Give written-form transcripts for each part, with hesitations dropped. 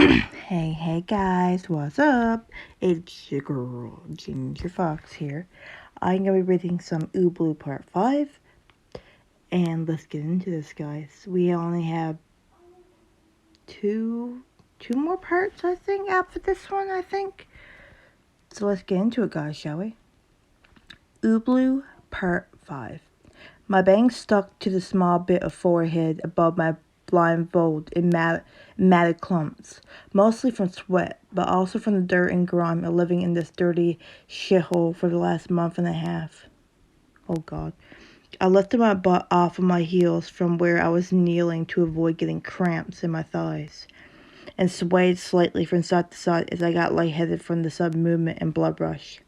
Hey guys, what's up? It's your girl, Ginger Fox here. I'm gonna be reading some Ubloo Part 5, and let's get into this, guys. We only have two more parts, I think, after this one, I think. So let's get into it, guys, shall we? Ubloo Part 5. My bangs stuck to the small bit of forehead above my blindfold in matted clumps, mostly from sweat, but also from the dirt and grime of living in this dirty shithole for the last month and a half. Oh God. I lifted my butt off of my heels from where I was kneeling to avoid getting cramps in my thighs, and swayed slightly from side to side as I got lightheaded from the sudden movement and blood rush.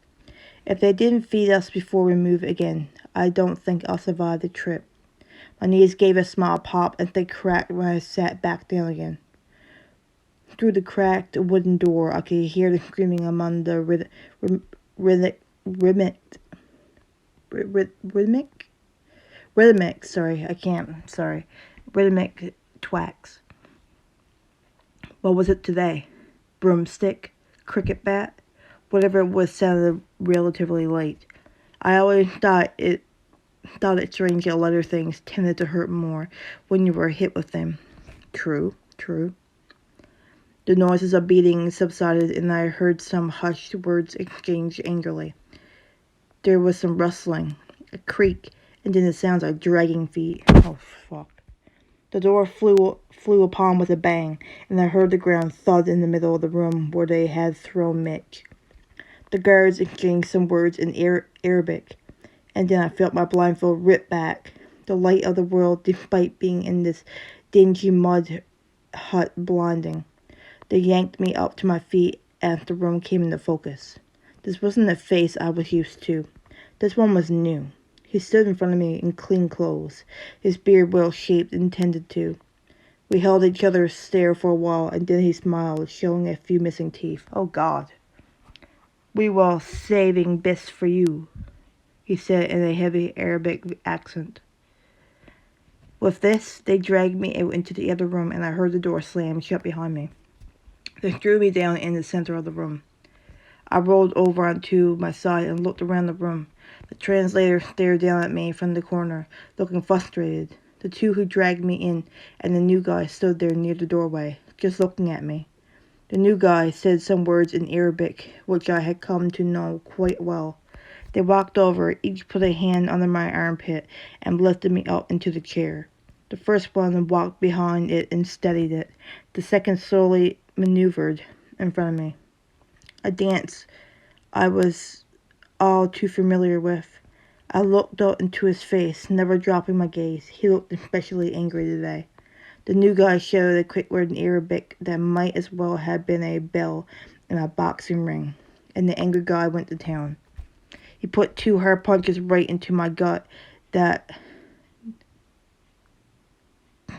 If they didn't feed us before we move again, I don't think I'll survive the trip. My knees gave a small pop and they cracked when I sat back down again. Through the cracked wooden door, I could hear the screaming among the rhythmic twacks. What was it today? Broomstick? Cricket bat? Whatever it was sounded relatively light. I always thought it strange that lighter things tended to hurt more when you were hit with them. True. The noises of beating subsided, and I heard some hushed words exchanged angrily. There was some rustling, a creak, and then the sounds of dragging feet. Oh, fuck. The door flew upon with a bang, and I heard the ground thud in the middle of the room where they had thrown Mitch. The guards exchanged some words in Arabic, and then I felt my blindfold ripped back. The light of the world, despite being in this dingy mud hut, blinding. They yanked me up to my feet as the room came into focus. This wasn't the face I was used to. This one was new. He stood in front of me in clean clothes, his beard well-shaped and tended to. We held each other's stare for a while, and then he smiled, showing a few missing teeth. Oh, God. We were saving this for you, he said in a heavy Arabic accent. With this, they dragged me out into the other room, and I heard the door slam shut behind me. They threw me down in the center of the room. I rolled over onto my side and looked around the room. The translator stared down at me from the corner, looking frustrated. The two who dragged me in and the new guy stood there near the doorway, just looking at me. The new guy said some words in Arabic, which I had come to know quite well. They walked over, each put a hand under my armpit, and lifted me up into the chair. The first one walked behind it and steadied it. The second slowly maneuvered in front of me. A dance I was all too familiar with. I looked up into his face, never dropping my gaze. He looked especially angry today. The new guy shouted a quick word in Arabic that might as well have been a bell in a boxing ring, and the angry guy went to town. He put 2 hard punches right into my gut that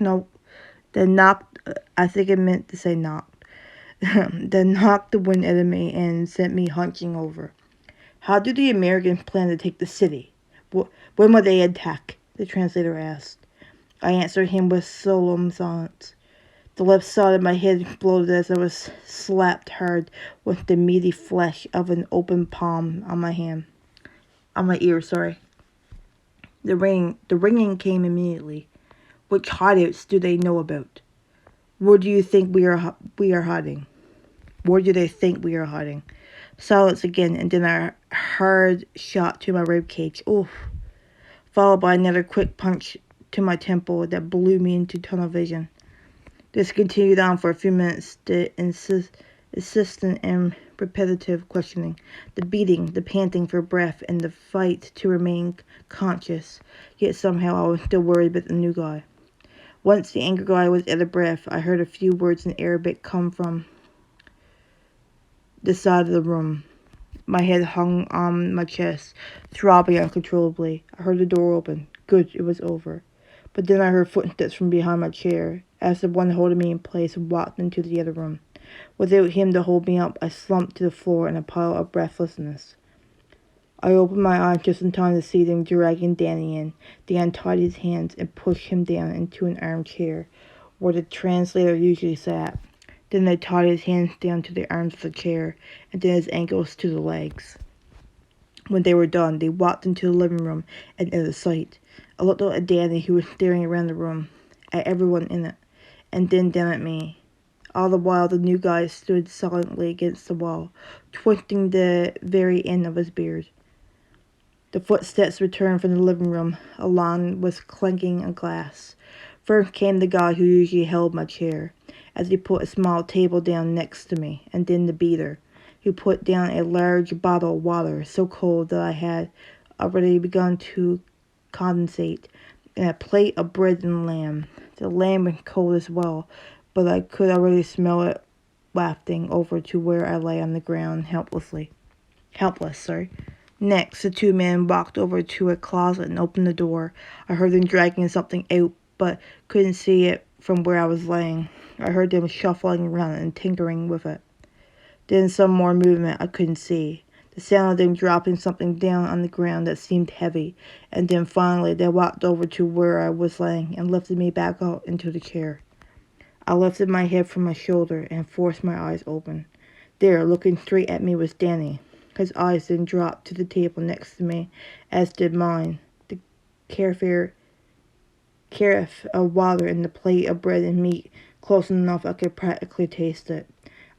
knocked, I think it meant to say knocked, that knocked the wind out of me and sent me hunching over. How do the Americans plan to take the city? When will they attack? The translator asked. I answered him with solemn silence. The left side of my head exploded as I was slapped hard with the meaty flesh of an open palm on my ear. The ringing came immediately. Which hideouts do they know about? Where do you think we are hiding? Where do they think we are hiding? Silence again, and then a hard shot to my ribcage. Oof. Followed by another quick punch to my temple that blew me into tunnel vision. This continued on for a few minutes, the insistent and repetitive questioning, the beating, the panting for breath, and the fight to remain conscious. Yet somehow I was still worried about the new guy. Once the angry guy was out of breath, I heard a few words in Arabic come from the side of the room. My head hung on my chest, throbbing uncontrollably. I heard the door open. Good, it was over. But then I heard footsteps from behind my chair, as the one holding me in place walked into the other room. Without him to hold me up, I slumped to the floor in a pile of breathlessness. I opened my eyes just in time to see them dragging Danny in. They untied his hands and pushed him down into an armchair where the translator usually sat. Then they tied his hands down to the arms of the chair, and then his ankles to the legs. When they were done, they walked into the living room and out of sight. I looked out at Danny, who was staring around the room, at everyone in it, and then down at me. All the while, the new guy stood silently against the wall, twisting the very end of his beard. The footsteps returned from the living room. Alon was clanking a glass. First came the guy who usually held my chair, as he put a small table down next to me, and then the beater, who put down a large bottle of water, so cold that I had already begun to condensate, and a plate of bread and lamb. The lamb was cold as well, but I could already smell it wafting over to where I lay on the ground helpless. Next, the two men walked over to a closet and opened the door. I heard them dragging something out, but couldn't see it from where I was laying. I heard them shuffling around and tinkering with it. Then some more movement I couldn't see. The sound of them dropping something down on the ground that seemed heavy, and then finally they walked over to where I was laying and lifted me back out into the chair. I lifted my head from my shoulder and forced my eyes open. There, looking straight at me, was Danny. His eyes then dropped to the table next to me, as did mine. The carafe of water and the plate of bread and meat, close enough I could practically taste it.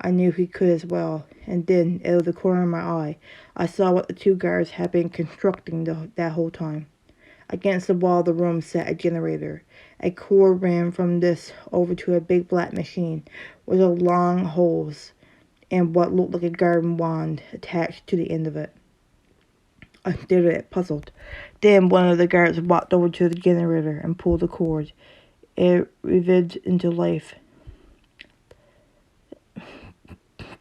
I knew he could as well, and then, out of the corner of my eye, I saw what the two guards had been constructing that whole time. Against the wall of the room sat a generator. A cord ran from this over to a big black machine with a long hose and what looked like a garden wand attached to the end of it. I stared at it, puzzled. Then one of the guards walked over to the generator and pulled the cord. It revived into life,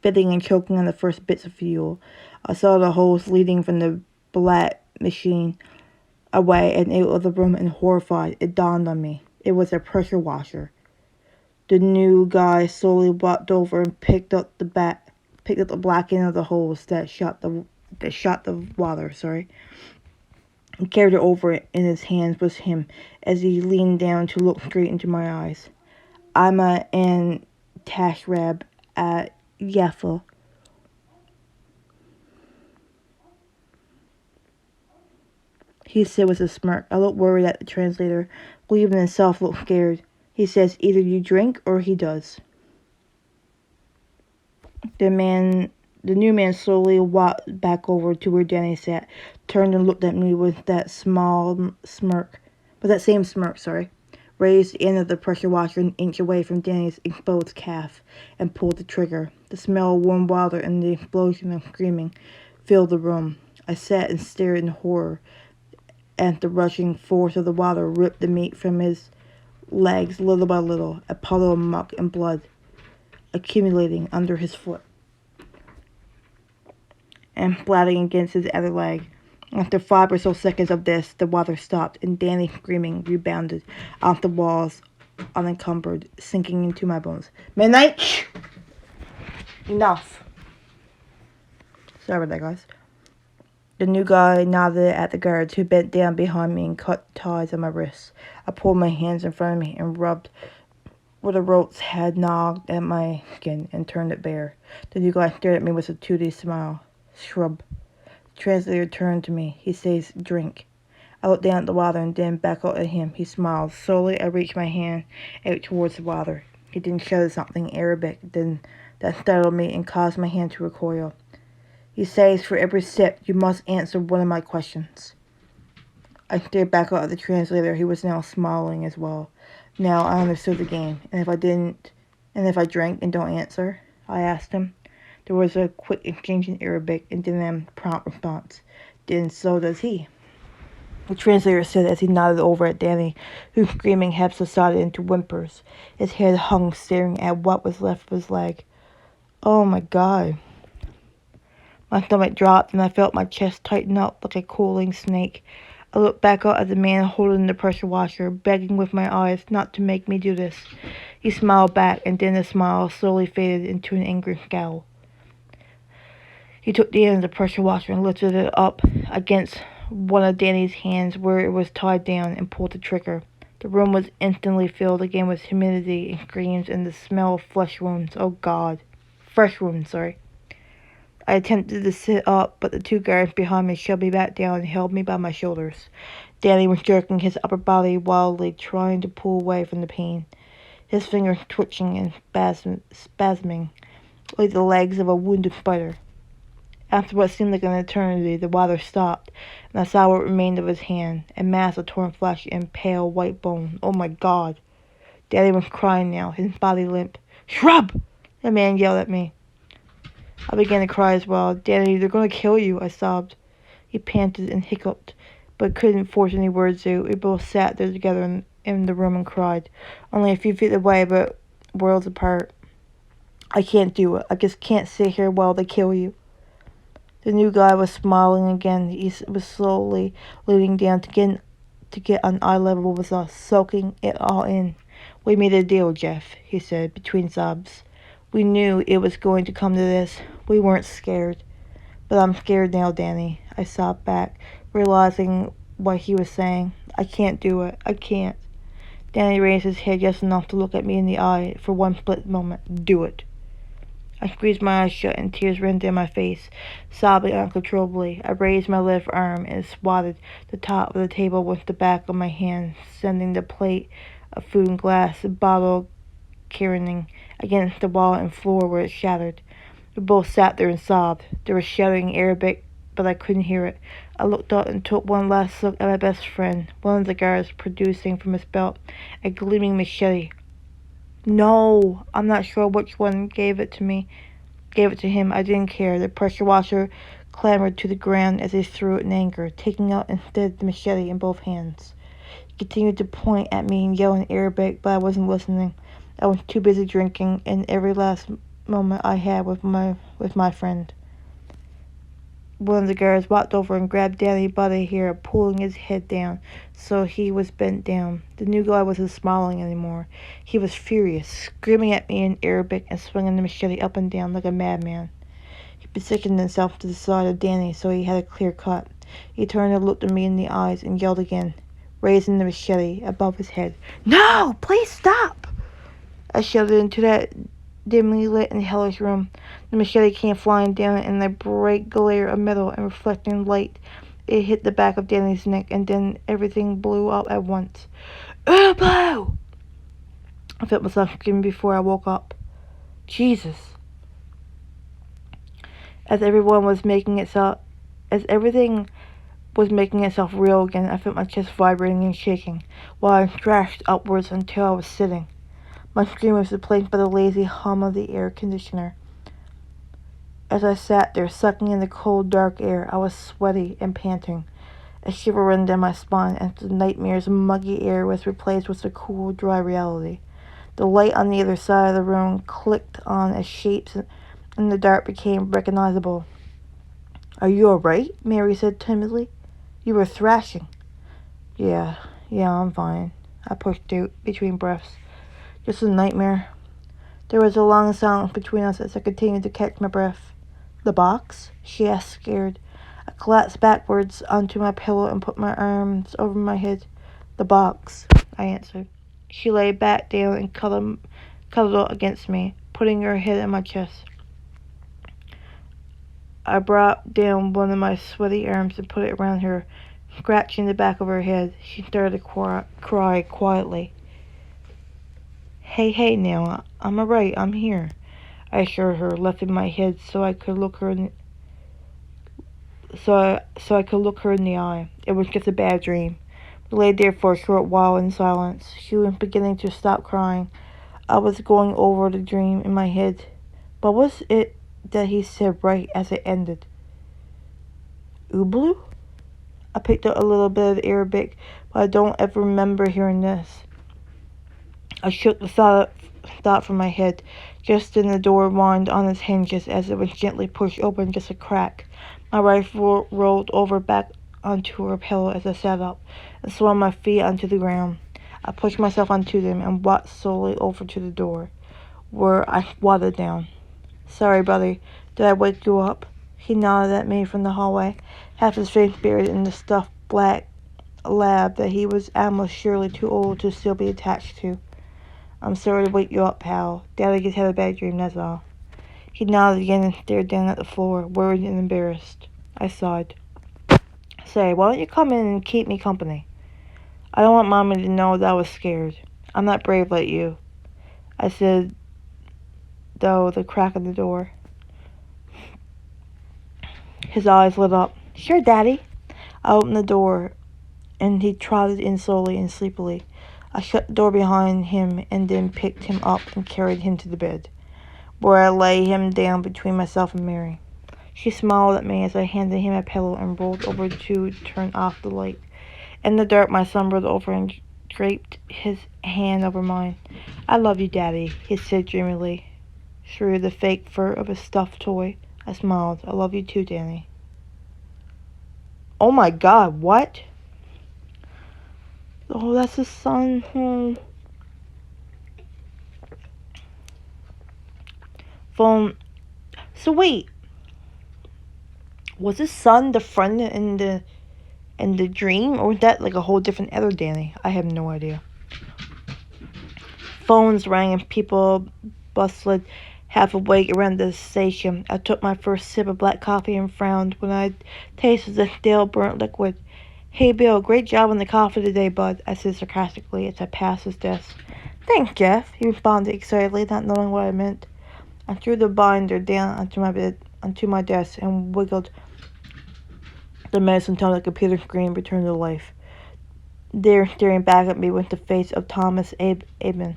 fitting and choking on the first bits of fuel. I saw the hose leading from the black machine away and out of the room, and horrified, it dawned on me. It was a pressure washer. The new guy slowly walked over and picked up the black end of the hose that shot the water, and carried it over in his hands with him as he leaned down to look straight into my eyes. I'm an Tashrab at Yaffle. He said with a smirk. I looked worried at the translator, who even himself looked scared. He says, either you drink or he does. The new man slowly walked back over to where Danny sat, turned and looked at me with that same smirk, raised the end of the pressure washer an inch away from Danny's exposed calf, and pulled the trigger. The smell of warm water and the explosion of screaming filled the room. I sat and stared in horror as the rushing force of the water ripped the meat from his legs little by little, a puddle of muck and blood accumulating under his foot and splatting against his other leg. After 5 or so seconds of this, the water stopped, and Danny's screaming rebounded off the walls unencumbered, sinking into my bones. Midnight! Enough. Sorry about that, guys. The new guy nodded at the guards, who bent down behind me and cut ties on my wrists. I pulled my hands in front of me and rubbed where the ropes had gnawed at my skin and turned it bare. The new guy stared at me with a toothy smile. Shrub. The translator turned to me. He says, drink. I looked down at the water and then back out at him. He smiled. Slowly, I reached my hand out towards the water. He then shouted something Arabic that startled me and caused my hand to recoil. He says, for every sip, you must answer one of my questions. I stared back out at the translator, who was now smiling as well. Now I understood the game, and if I drank and don't answer, I asked him. There was a quick exchange in Arabic, and then a prompt response. Then so does he. The translator said as he nodded over at Danny, whose screaming had subsided into whimpers. His head hung, staring at what was left of his leg. Oh my God. My stomach dropped, and I felt my chest tighten up like a cooling snake. I looked back out at the man holding the pressure washer, begging with my eyes not to make me do this. He smiled back, and then the smile slowly faded into an angry scowl. He took the end of the pressure washer and lifted it up against one of Danny's hands where it was tied down and pulled the trigger. The room was instantly filled again with humidity and screams and the smell of flesh wounds. Oh God. Fresh wounds, sorry. I attempted to sit up, but the two guards behind me shoved me back down and held me by my shoulders. Danny was jerking his upper body wildly, trying to pull away from the pain, his fingers twitching and spasming, like the legs of a wounded spider. After what seemed like an eternity, the water stopped, and I saw what remained of his hand, a mass of torn flesh and pale white bone. Oh my God. Daddy was crying now, his body limp. "Shrub!" the man yelled at me. I began to cry as well. "Danny, they're going to kill you," I sobbed. He panted and hiccuped, but couldn't force any words out. We both sat there together in the room and cried, only a few feet away, but worlds apart. "I can't do it. I just can't sit here while they kill you." The new guy was smiling again. He was slowly leaning down to get on eye level with us, soaking it all in. "We made a deal, Jeff," he said between sobs. "We knew it was going to come to this. We weren't scared." "But I'm scared now, Danny," I sobbed back, realizing what he was saying. "I can't do it. I can't." Danny raised his head just enough to look at me in the eye for one split moment. "Do it." I squeezed my eyes shut and tears ran down my face, sobbing uncontrollably. I raised my left arm and swatted the top of the table with the back of my hand, sending the plate of food and glass, the bottle careening against the wall and floor where it shattered. We both sat there and sobbed. They were shouting Arabic, but I couldn't hear it. I looked up and took one last look at my best friend, one of the guards producing from his belt a gleaming machete. No, I'm not sure which one gave it to him. I didn't care. The pressure washer clambered to the ground as he threw it in anger, taking out instead the machete in both hands. He continued to point at me and yell in Arabic, but I wasn't listening. I was too busy drinking, and every last moment I had with my friend. One of the guards walked over and grabbed Danny by the hair, pulling his head down so he was bent down. The new guy wasn't smiling anymore. He was furious, screaming at me in Arabic and swinging the machete up and down like a madman. He positioned himself to the side of Danny so he had a clear cut. He turned and looked at me in the eyes and yelled again, raising the machete above his head. "No! Please stop!" I shouted into that dimly lit and hellish room. The machete came flying down in a bright glare of metal and reflecting light. It hit the back of Danny's neck, and then everything blew up at once. "Ubloo!" I felt myself screaming before I woke up. Jesus. As everything was making itself real again, I felt my chest vibrating and shaking, while I thrashed upwards until I was sitting. My scream was replaced by the lazy hum of the air conditioner. As I sat there, sucking in the cold, dark air, I was sweaty and panting. A shiver ran down my spine as the nightmare's muggy air was replaced with the cool, dry reality. The light on the other side of the room clicked on as shapes in the dark became recognizable. "Are you all right?" Mary said timidly. "You were thrashing." Yeah, I'm fine," I pushed out between breaths. "Just a nightmare." There was a long silence between us as I continued to catch my breath. "The box?" she asked, scared. I collapsed backwards onto my pillow and put my arms over my head. "The box," I answered. She lay back down and cuddled up against me, putting her head on my chest. I brought down one of my sweaty arms and put it around her, scratching the back of her head. She started to cry quietly. Hey now, I'm alright, I'm here," I assured her, lifting my head so I could look her in the eye. It was just a bad dream. We lay there for a short while in silence. She was beginning to stop crying. I was going over the dream in my head. What was it that he said right as it ended? "Ubloo?" I picked up a little bit of Arabic, but I don't ever remember hearing this. I shook the thought from my head. Just then the door whined on its hinges as it was gently pushed open just a crack. My rifle rolled over back onto her pillow as I sat up and swung my feet onto the ground. I pushed myself onto them and walked slowly over to the door, where I squatted down. "Sorry, brother. Did I wake you up?" He nodded at me from the hallway, half his face buried in the stuffed black lab that he was almost surely too old to still be attached to. I'm sorry to wake you up, pal. Daddy just had a bad dream, that's all. He nodded again and stared down at the floor, worried and embarrassed. I sighed. Say, why don't you come in and keep me company? I don't want Mommy to know that I was scared. I'm not brave like you, I said, though the crack in the door. His eyes lit up. Sure, Daddy. I opened the door, and he trotted in slowly and sleepily. I shut the door behind him and then picked him up and carried him to the bed, where I lay him down between myself and Mary. She smiled at me as I handed him a pillow and rolled over to turn off the light. In the dark, my son rolled over and draped his hand over mine. I love you, Daddy, he said dreamily, through the fake fur of a stuffed toy. I smiled. I love you too, Danny. Oh my God, what? Oh, that's his son. Phone. So wait, was his son the friend in the dream, or was that like a whole different other Danny? I have no idea. Phones rang and people bustled half awake around the station. I took my first sip of black coffee and frowned when I tasted the stale burnt liquid. Hey Bill, great job on the coffee today, bud, I said sarcastically as I passed his desk. Thanks, Jeff, he responded excitedly, not knowing what I meant. I threw the binder down onto my desk and wiggled the mouse until the computer screen returned to life. There, staring back at me, was the face of Thomas Abman.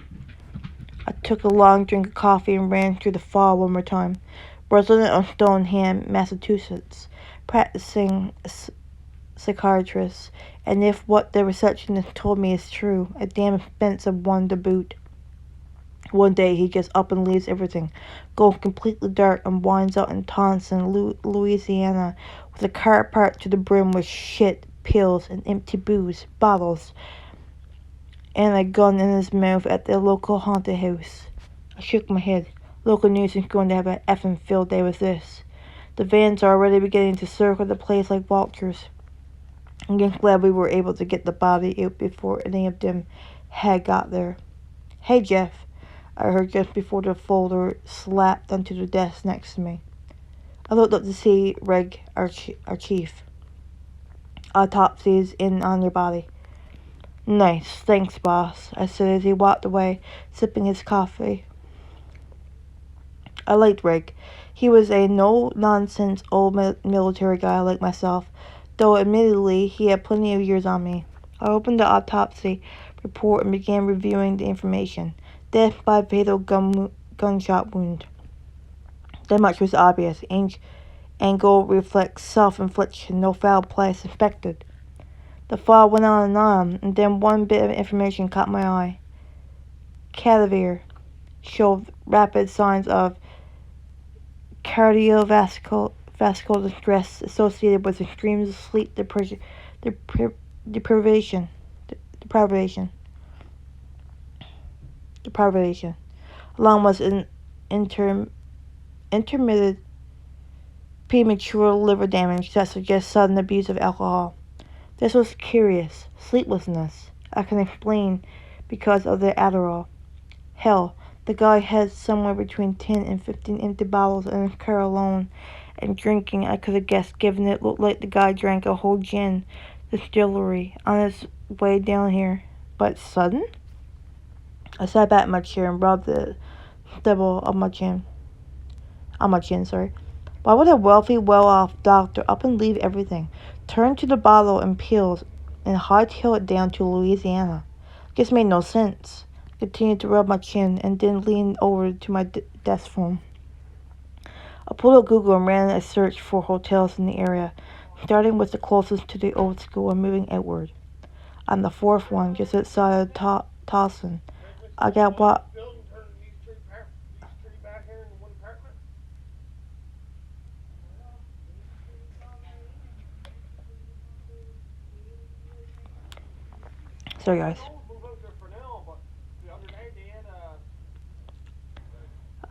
I took a long drink of coffee and ran through the file one more time. Resident of Stoneham, Massachusetts, practicing psychiatrist, and if what the receptionist told me is true, a damn expensive one to boot. One day he gets up and leaves everything, goes completely dark, and winds up in Tonson, Louisiana, with a car parked to the brim with shit, pills, and empty booze, bottles, and a gun in his mouth at the local haunted house. I shook my head. Local news is going to have an effing field day with this. The vans are already beginning to circle the place like vultures. I'm just glad we were able to get the body out before any of them had got there. Hey, Jeff, I heard just before the folder slapped onto the desk next to me. I looked up to see Reg, our chief. Autopsies in on your body. Nice, thanks, boss, I said as he walked away, sipping his coffee. I liked Reg. He was a no-nonsense old military guy like myself, though admittedly he had plenty of years on me. I opened the autopsy report and began reviewing the information. Death by fatal gunshot wound. That much was obvious. Angle reflects self-infliction, no foul play suspected. The file went on, and then one bit of information caught my eye. Cadaver showed rapid signs of cardiovascular distress associated with extreme sleep deprivation, along with an intermittent premature liver damage that suggests sudden abuse of alcohol. This was curious. Sleeplessness. I can explain because of the Adderall. Hell, the guy had somewhere between 10 and 15 empty bottles in his car alone, and drinking, I could have guessed, given it looked like the guy drank a whole gin distillery on his way down here. But sudden? I sat back in my chair and rubbed the stubble of my chin. On my chin, sorry. Why would a wealthy, well-off doctor up and leave everything, turn to the bottle and pills, and hightail it down to Louisiana? This made no sense. I continued to rub my chin and then leaned over to my desk phone. I pulled up Google and ran a search for hotels in the area, starting with the closest to the old school and moving outward. On the fourth one, just outside of Towson, I got what... Sorry, guys.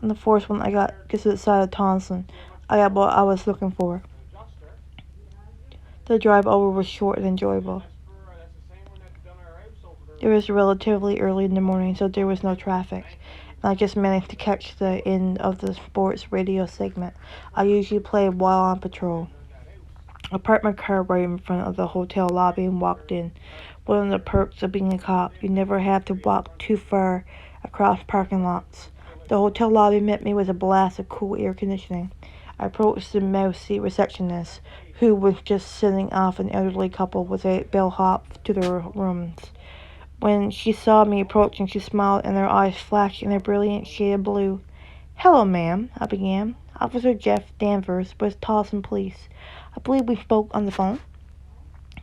On the fourth one, I got just outside of Towson. I got what I was looking for. The drive over was short and enjoyable. It was relatively early in the morning, so there was no traffic, and I just managed to catch the end of the sports radio segment I usually play while on patrol. I parked my car right in front of the hotel lobby and walked in. One of the perks of being a cop, you never have to walk too far across parking lots. The hotel lobby met me with a blast of cool air conditioning. I approached the mousy receptionist, who was just sending off an elderly couple with a bellhop to their rooms. When she saw me approaching, she smiled and her eyes flashed in a brilliant shade of blue. "Hello, ma'am," I began. "Officer Jeff Danvers with Towson Police. I believe we spoke on the phone."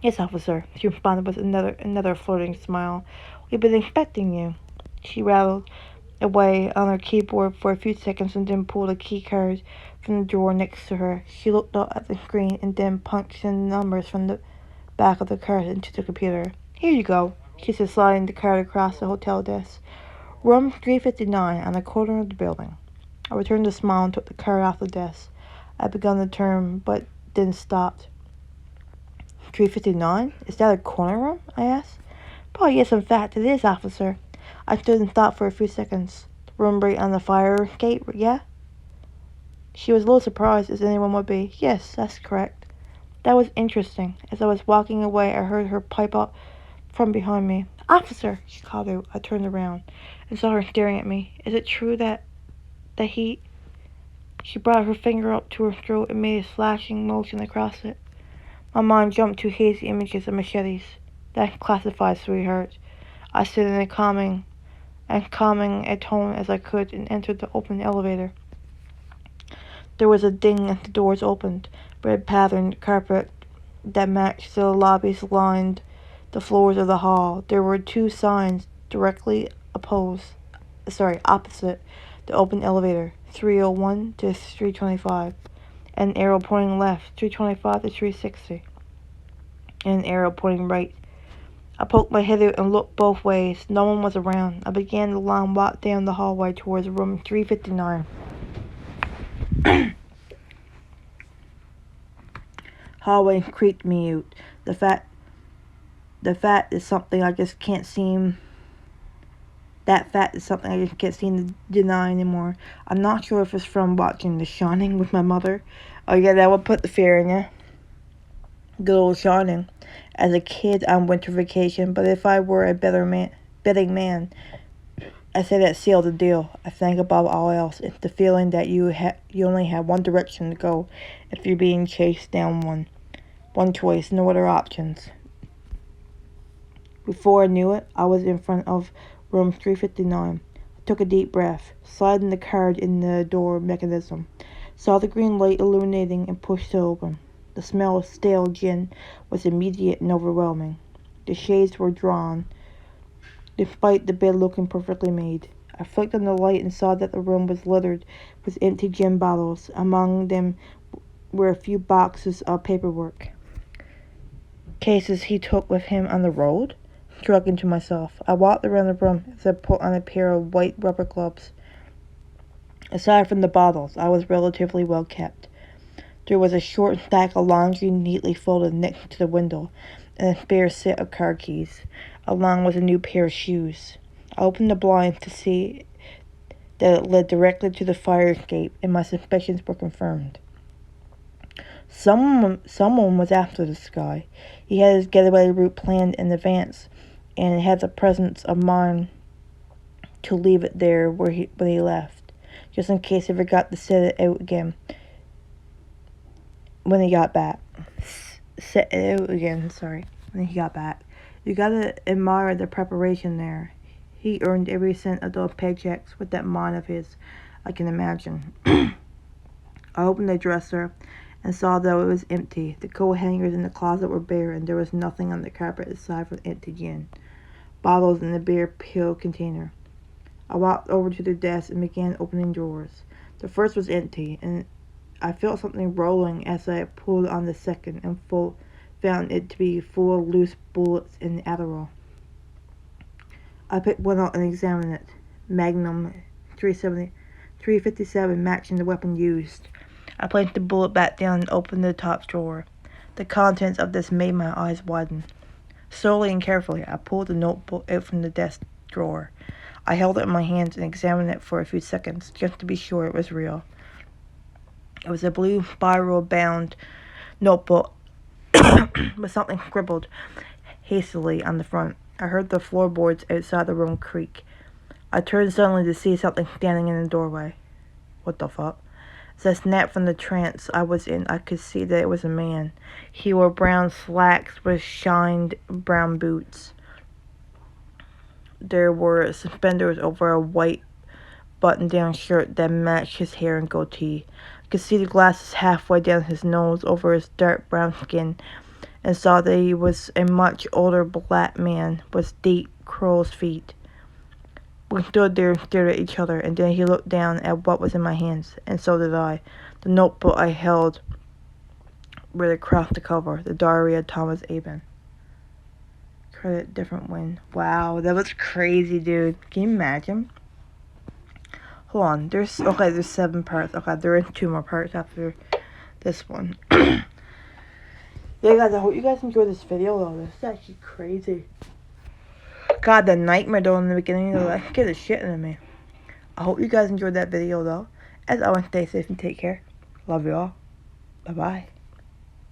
"Yes, officer," she responded with another flirting smile. "We've been expecting you." She rattled away on her keyboard for a few seconds and then pulled a key card from the drawer next to her. She looked up at the screen and then punched in the numbers from the back of the card into the computer. "Here you go," she said, sliding the card across the hotel desk. "Room 359 on the corner of the building." I returned the smile and took the card off the desk. I began to turn, but then stopped. 359? Is that a corner room? I asked. "Oh, yes, in fact, it is, officer." I stood and thought for a few seconds. "The room right on the fire escape, yeah?" She was a little surprised, as anyone would be. "Yes, that's correct." That was interesting. As I was walking away, I heard her pipe up from behind me. "Officer!" she called out. I turned around and saw her staring at me. "Is it true that he—" She brought her finger up to her throat and made a slashing motion across it. My mind jumped to hazy images of machetes. "That's classified, sweetheart." I said in calming a tone as I could, and entered the open elevator. There was a ding as the doors opened. Red-patterned carpet that matched the lobbies lined the floors of the hall. There were two signs directly opposite the open elevator, 301 to 325, and an arrow pointing left, 325 to 360, and an arrow pointing right. I poked my head out and looked both ways. No one was around. I began the long walk down the hallway towards room 359. Hallway creeped me out. The fact is something I just can't seem. That fact is something I just can't seem to deny anymore. I'm not sure if it's from watching The Shining with my mother. Oh yeah, that would put the fear in you. Good old Shining. As a kid on winter vacation, but if I were a betting man, I say that sealed the deal. I think above all else, it's the feeling that you only have one direction to go if you're being chased down one choice, no other options. Before I knew it, I was in front of room 359. I took a deep breath, sliding the card in the door mechanism, saw the green light illuminating and pushed it open. The smell of stale gin was immediate and overwhelming. The shades were drawn, despite the bed looking perfectly made. I flicked on the light and saw that the room was littered with empty gin bottles. Among them were a few boxes of paperwork. Cases he took with him on the road? Shrugging to myself, I walked around the room as I put on a pair of white rubber gloves. Aside from the bottles, I was relatively well kept. There was a short stack of laundry neatly folded next to the window, and a spare set of car keys, along with a new pair of shoes. I opened the blinds to see that it led directly to the fire escape, and my suspicions were confirmed. Someone was after this guy. He had his getaway route planned in advance, and had the presence of mind to leave it there when he left, just in case he forgot to set it out again when he got back. When he got back. You gotta admire the preparation there. He earned every cent of those paychecks with that mind of his, I can imagine. I opened the dresser and saw that it was empty. The coat hangers in the closet were bare, and there was nothing on the carpet aside from empty gin bottles in the bare pill container. I walked over to the desk and began opening drawers. The first was empty, and I felt something rolling as I pulled on the second and found it to be full of loose bullets and Adderall. I picked one out and examined it. Magnum 357, matching the weapon used. I placed the bullet back down and opened the top drawer. The contents of this made my eyes widen. Slowly and carefully, I pulled the notebook out from the desk drawer. I held it in my hands and examined it for a few seconds, just to be sure it was real. It was a blue spiral-bound notebook with something scribbled hastily on the front. I heard the floorboards outside the room creak. I turned suddenly to see something standing in the doorway. What the fuck? As I snapped from the trance I was in, I could see that it was a man. He wore brown slacks with shined brown boots. There were suspenders over a white button-down shirt that matched his hair and goatee. I could see the glasses halfway down his nose over his dark brown skin, and saw that he was a much older black man with deep crow's feet. We stood there and stared at each other, and then he looked down at what was in my hands, and so did I. The notebook I held read across the cover, the diary of Thomas Aben. Credit different win. Wow, that was crazy, dude. Can you imagine? Hold on, there's 7 parts. Okay, there are 2 more parts after this one. Yeah, guys, I hope you guys enjoyed this video, though. This is actually crazy. God, the nightmare, though, in the beginning, though, that scared the shit out of me. I hope you guys enjoyed that video, though. As always, stay safe and take care. Love you all. Bye-bye.